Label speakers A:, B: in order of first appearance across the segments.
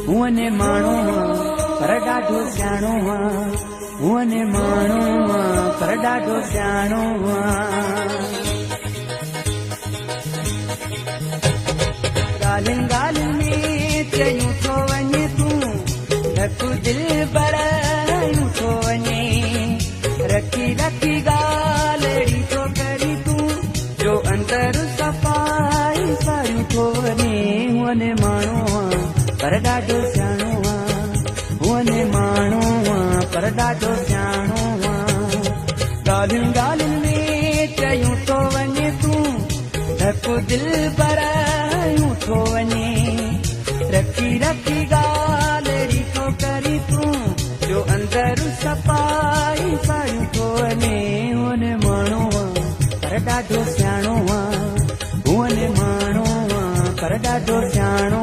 A: હું અને માણો પર ડાઢો જાણો હું અને માણો પર ડાઢો જાણો ગાલિન ગાલિન में चयूं थो वञे तूं धक दिल पर यूं थो वञे रखी रखी गालड़ी थो करी तूं जो अंदर सफ़ाई सायूं थो वञे हूं अने माण्हू पर ॾाढो सियाणो हूं अने माण्हू पर ॾाढो सियाणो ॻाल्हियुनि ॻाल्हियुनि में चयूं थो वञे तूं धक दिल पर यूं थो वञे रखी रखी ॻाल्हि थो करी तूं जो अंदर सफ़ाई सायूं थो वञे हूं अने माण्हू पर ॾाढो सियाणो हूं अने माण्हू पर ॾाढो सियाणो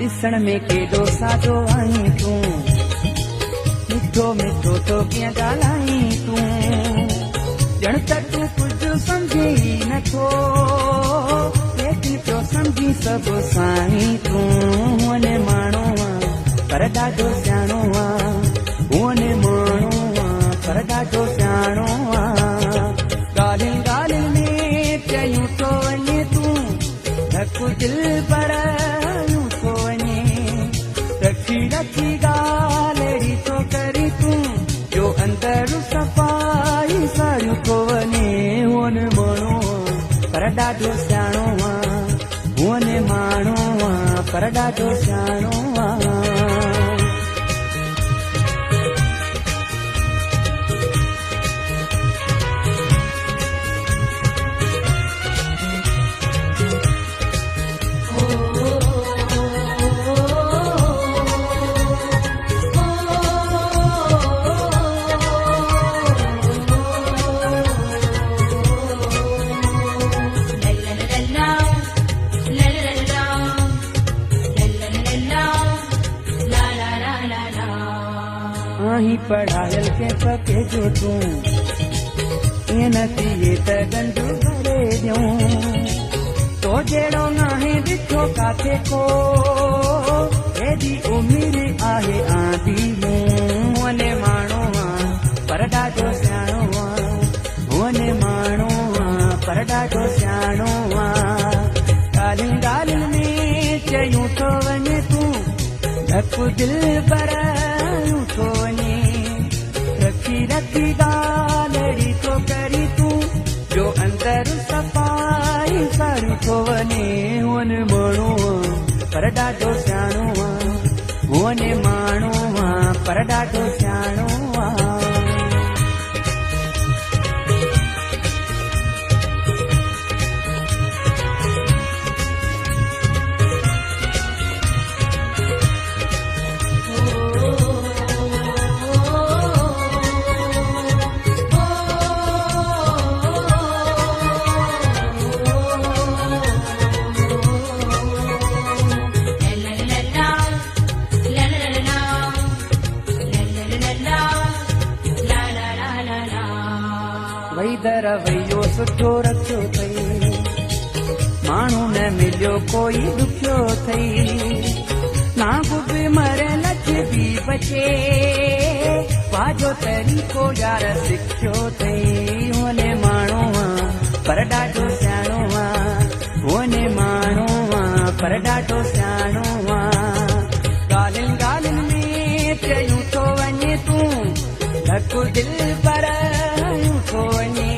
A: ॾिसण में केॾो सादो आहीं तूं मिठो मिठो तो कीअं ॻाल्हाईं तूं ॼण त तूं कुझु सम्झे ई नथो वेठी पियो सम्झी सभु साईं तूं हूं अने माण्हू पर ॾाढो सियाणो हूं अने माण्हू पर ॾाढो सियाणो ॻाल्हियुनि ॻाल्हियुनि में चयूं थो वञे तूं धक दिल पर रखी रखी ॻाल्हि थो करी तूं जो अंदर सफ़ाई सायूं थो वञे हूं अने माण्हू पर ॾाढो सियाणो हूं अने माण्हू पर ॾाढो सियाणो आहीं पढ़ायल के पके जो तूं ईअं न थिए त गंढ भरे ॾियूं तो जहिड़ो नाहे ॾिठो काथे को हेॾी उमिरि आहे आंधी मूं अने माण्हू पर ॾाढो सियाणो हूं अने माण्हू पर ॾाढो सियाणो ॻाल्हियुनि ॻाल्हियुनि में चयूं थो वञे तूं धक दिल पर यूं थो वञे रखी रखी ॻाल्हि थो करी तूं जो अंदर सफ़ाई सायूं थो वञे हूं अने माण्हू पर ॾाढो सियाणो हूं अने माण्हू पर ॾाढो सियाणो रवैयो सुठो रखियो अथई माण्हू न मिलियो कोई ॾुखियो अथई नागु बि मरे लख बि बचे वाजो तरीक़ो यार सिखियो अथई हूं अने माण्हू पर ॾाढो सियाणो हूं अने माण्हू पर ॾाढो सियाणो ॻाल्हियुनि ॻाल्हियुनि में चयूं थो वञे तूं धक दिल पर यूं थो वञे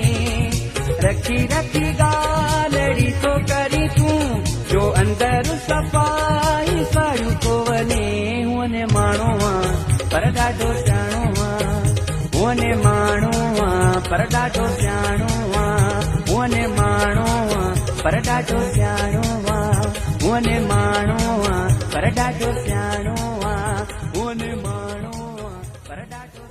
A: रखी रखी ॻाल्हि थो करी तूं जो अंदर सफ़ाई सायूं थो वञे हूं अने माण्हू पर ॾाढो सियाणो हूं अने माण्हू पर ॾाढो सियाणो हुन माण्हू पर ॾाढो सियाणो हुन माण्हू पर ॾाढो सियाणो हुन माण्हू पर ॾाढो